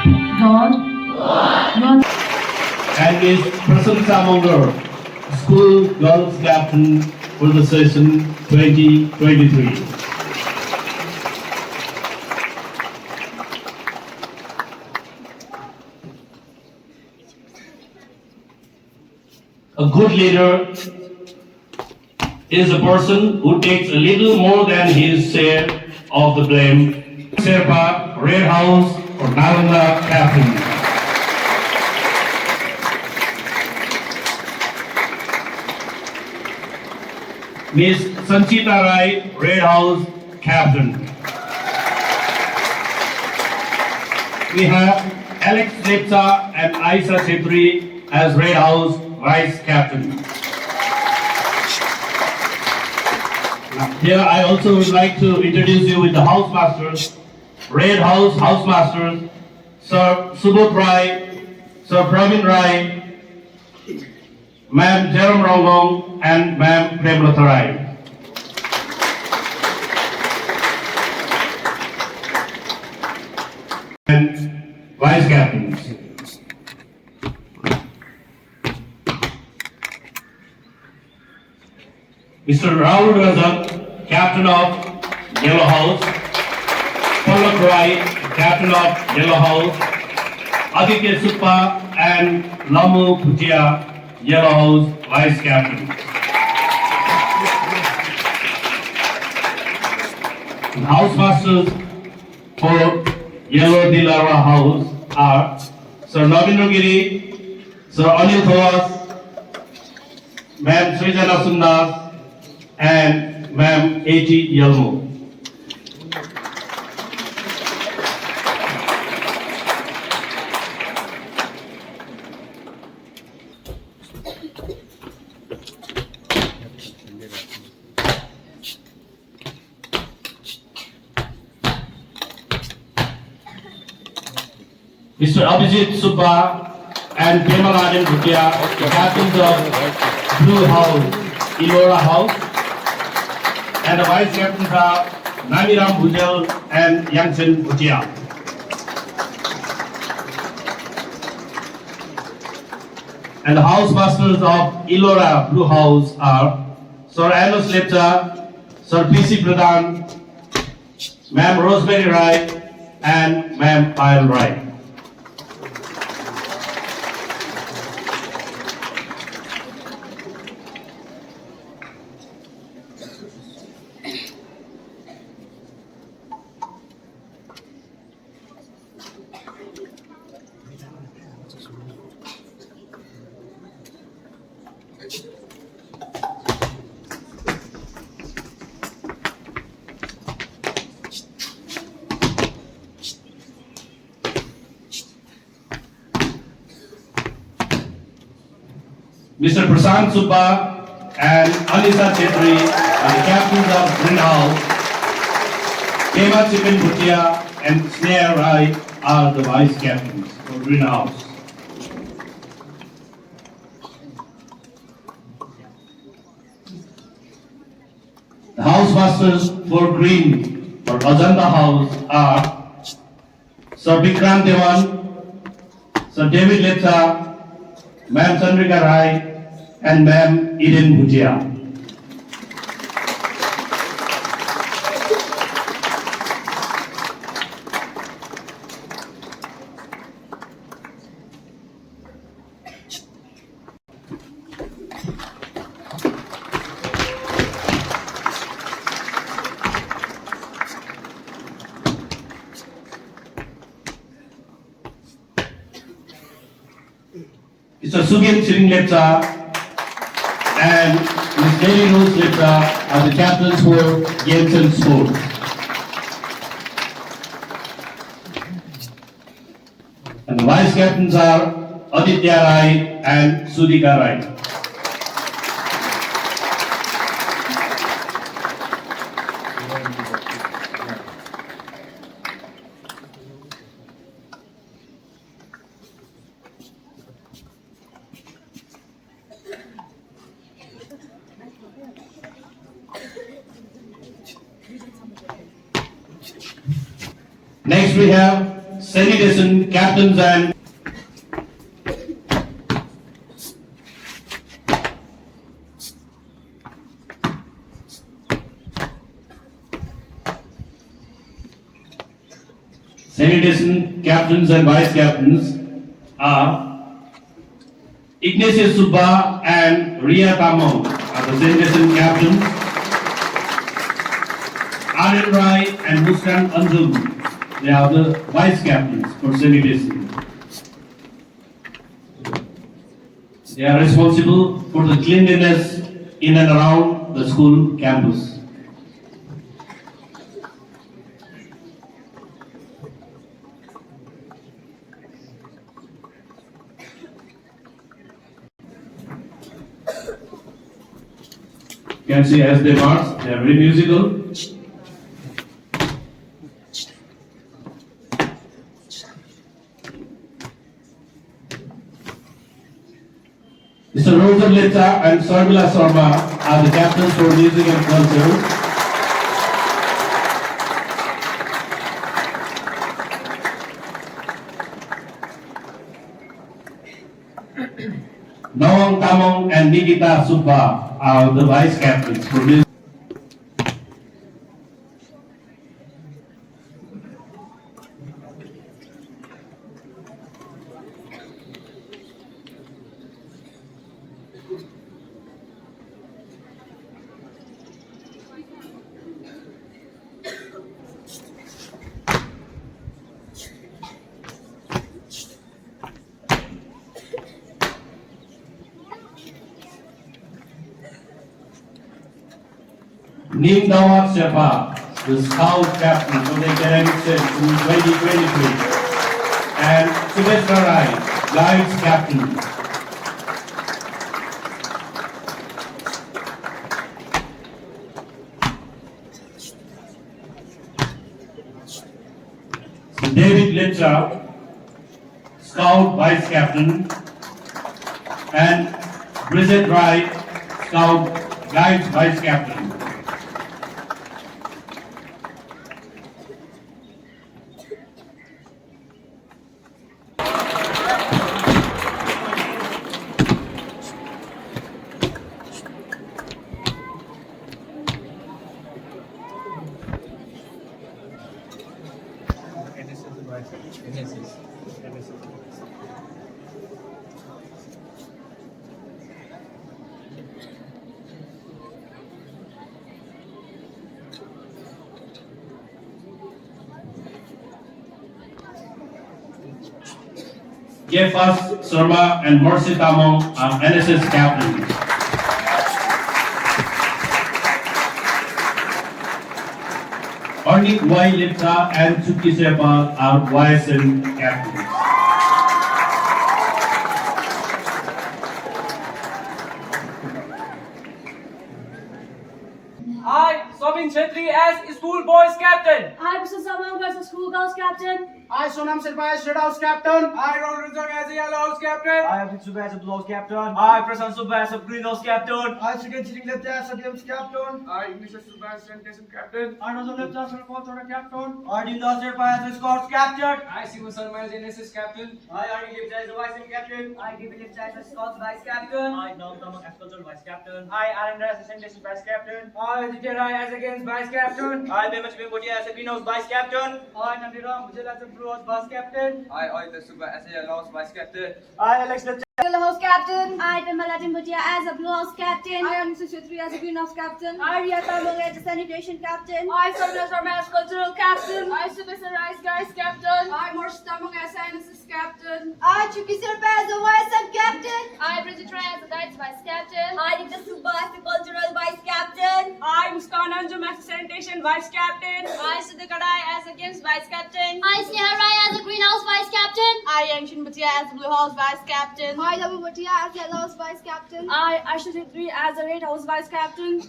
God. And Miss Crispin Tamang, School Girls Captain for the session 2023. A good leader is a person who takes a little more than his share of the blame. Sherpa, Red House, or Nalanda Captain. Miss Sanchita Rai, Red House Captain. We have Alex Lepsa and Aisha Chhetri as Red House Vice Captain. Here I also would like to introduce you with the Housemasters, Red House Housemasters, Sir Subodh Rai, Sir Praveen Rai, Ma'am Jerome Rongong, and Ma'am Premlata Rai. And Vice Captains. Mr. Rahul Razak, Captain of Yellow House, Pallak Rai, Captain of Yellow House, Aditya Suppa and Lamu Bhutia, Yellow House Vice Captain. The Housemasters for Yellow Dilara House are Sir Navindra Giri, Sir Anil Thomas, Ma'am Srijana Sundas, and Ma'am A.T. Yelmo. Mr. Abhijit Subba and Premarajan Bhutia, the captains of Blue House, Ilora House, and the vice captains are Namiram Bhujal and Yangchen Bhutia. And the housemasters of Ilora Blue House are Sir Anos Lepcha, Sir P.C. Pradhan, Ma'am Rosemary Rai, and Ma'am Payal Rai. Mr. Prasant Subba and Anisa Chhetri are the captains of Green House. Kema Chicken Bhutia and Sneha Rai are the vice captains for Green House. The housemasters for Green or Ajanta House are Sir Vikram Devan, Sir David Lepcha, Ma'am Chandrika Rai, and Ma'am Eden Bhutia. Mr. Sugit Chiring Lepcha and Ms. Devi Rose Lepcha are the captains for Games and Sports. And the vice captains are Aditya Rai and Sudhika Rai. Next we have sanitation captains and vice captains are Ignatius Subba and Ria Tamang are the sanitation captains. Aryan Rai and Muskan Anjum, they are the vice captains for sanitation. They are responsible for the cleanliness in and around the school campus. You can see as they march, they are very musical. Mr. Rosa Leta and Sarmila Sarma are the captains for music and culture. Nawang Tamang and Nikita Subba are the vice captains for music. Nim Dawat Shepa, the scout captain for the academic session 2023, and Subheshwar Rai, guides captain. So David Litcha, scout vice captain, and Bridget Rai, scout guides vice captain. Jefas Sarma and Mercy Tamang are NSS captains. Arnik Y. Lipta and Chuki Sepa are YSN captains. I, Sobin Chetri as school boys captain. I, Mr. Samang as school girls captain. I, Sonam Sirpa as Red House captain. I, Ron Rizong as a yellow house captain. I, Abhit Subha as a Blue House captain. I, Prasan Subba as a green house captain. I, Srikan Chiring Lepta as a Games captain. I, Ignatius Subba as sanitation captain. I, Nazar Lepta as a Reporter captain. I, Dinda Sirpa as a scouts captain. I, Siva Sarma as NSS captain. I, Arnie Lipta as a vice captain. I, David Lipta as scouts vice captain. I, Nam Tamang as cultural vice captain. I, Arendra as a sanitation vice captain. I, Aditya Rai as a games vice captain. I, Bemach Bimbodia as a green house vice captain. I, Nandiram Bujal as a blue house vice captain. I, Oita Subba as a yellow house vice captain. I, Alex Lipta. Yellow house captain. I, Tamalatin Bhutia as a blue house captain. I, Anusha Shetri as a green house captain. I, Ria Tamang as a sanitation captain. I, Sarmila Sarma as cultural captain. I, Subheshwar Rai as guys captain. I, Mercy Tamang as NSS captain. I, Chuki Sirpa as a YSM captain. I, Bridget Rai as a guides vice captain. I, Nikita Subba as the cultural vice captain. I, Muskan Anjum as a sanitation vice captain. I, Siddhika Rai as a games vice captain. I, Sneha Rai as a greenhouse vice captain. I, Yangshin Bhutia as the blue house vice captain. I, Labu Bhatia as yellow house vice captain. I, Aisha Chetri as a red house vice captain.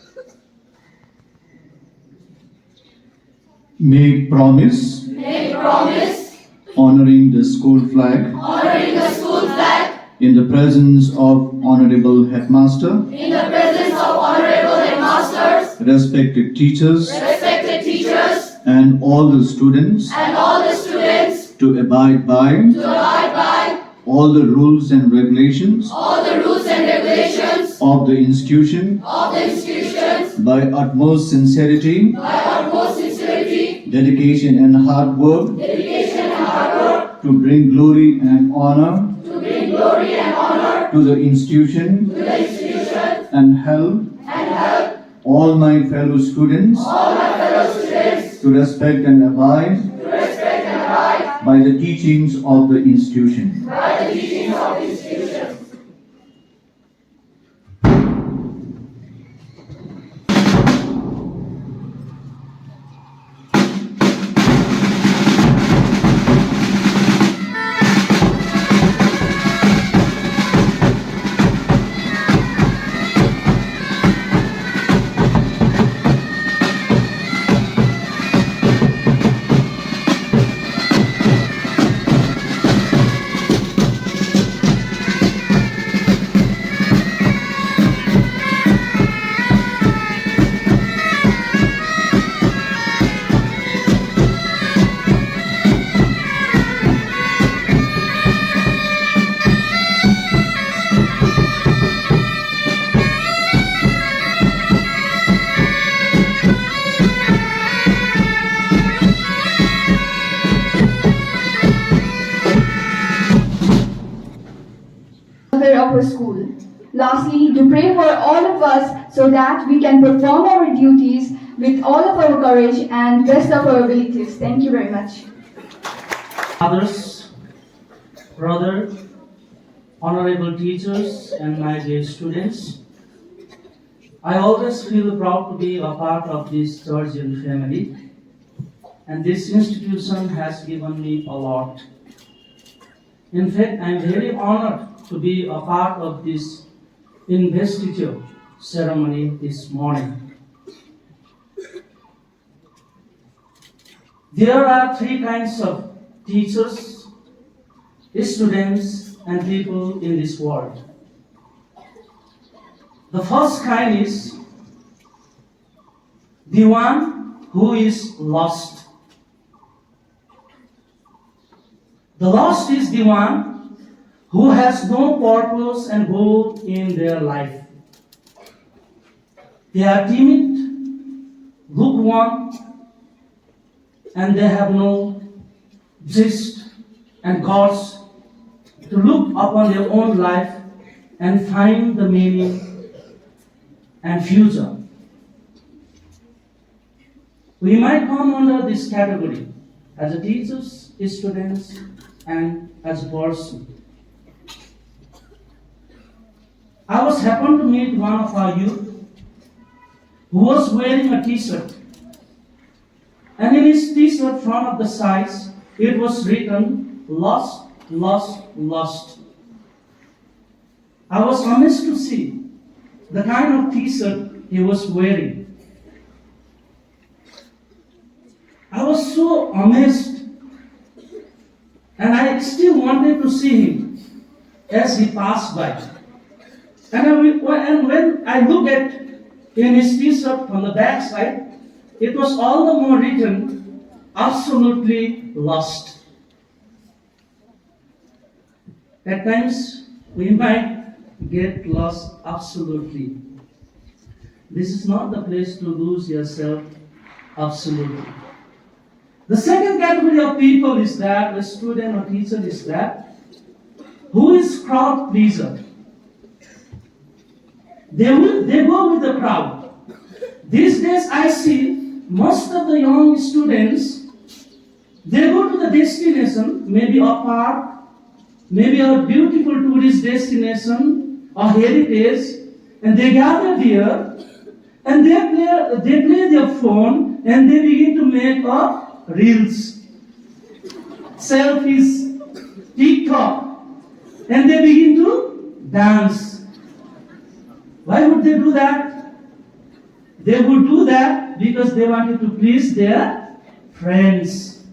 Make promise. Make promise. Honoring the school flag. Honoring the school flag. In the presence of Honorable Headmaster. In the presence of honorable headmasters. Respected teachers. Respected teachers. And all the students. And all the students. to abide by all the rules and regulations of the institution by utmost sincerity, dedication and hard work to bring glory and honor to the institution and help all my fellow students to respect and abide by the teachings of the institution. Of our school. Lastly, to pray for all of us so that we can perform our duties with all of our courage and best of our abilities. Thank you very much. Fathers, brother, honorable teachers, and my dear students, I always feel proud to be a part of this Darjeeling family, and this institution has given me a lot. In fact, I am very honored to be a part of this investiture ceremony this morning. There are three kinds of teachers, students, and people in this world. The first kind is the one who is lost. The lost is the one who has no purpose and goal in their life. They are timid, lukewarm, and they have no zest and guts to look upon their own life and find the meaning and future. We might come under this category as a teachers, students, and as a person. I was happened to meet one of our youth who was wearing a t-shirt, and in his t-shirt front of the sides it was written lost, lost, lost. I was amazed to see the kind of t-shirt he was wearing. I was so amazed, and I still wanted to see him as he passed by. And when I look at in his t-shirt on the back side, it was all the more written, absolutely lost. At times, we might get lost absolutely. This is not the place to lose yourself absolutely. The second category of people is that, the student or teacher is that, who is crowd pleaser. They go with the crowd. These days I see most of the young students, they go to the destination, maybe a park, maybe a beautiful tourist destination, a heritage, and they gather there, and they play their phone, and they begin to make up reels, selfies, TikTok, and they begin to dance. Why would they do that? They would do that because they wanted to please their friends.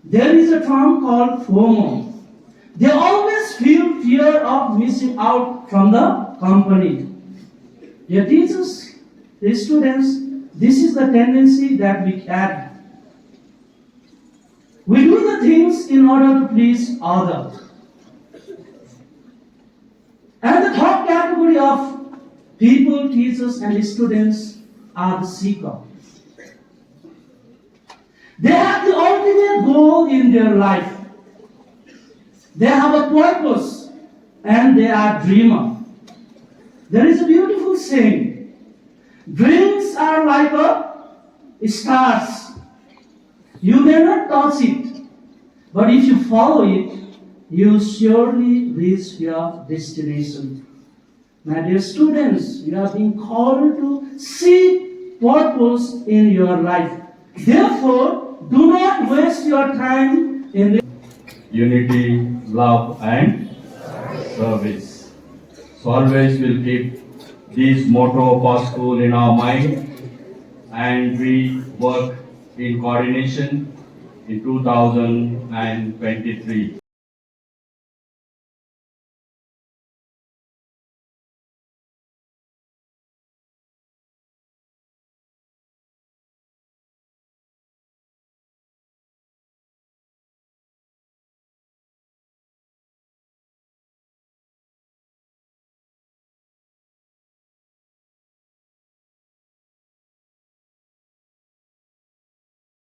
There is a term called FOMO. They always feel fear of missing out from the company. Dear teachers, the students, this is the tendency that we carry. the things in order to please others. And the third category of people, teachers, and students are the seeker. They have the ultimate goal in their life. They have a purpose and they are dreamer. There is a beautiful saying, dreams are like stars. You may not touch it, but if you follow it, you surely reach your destination. My dear students, you are being called to seek purpose in your life. Therefore, do not waste your time in the unity, love, and service. So always we'll keep this motto of our school in our mind, and we work in coordination in 2023.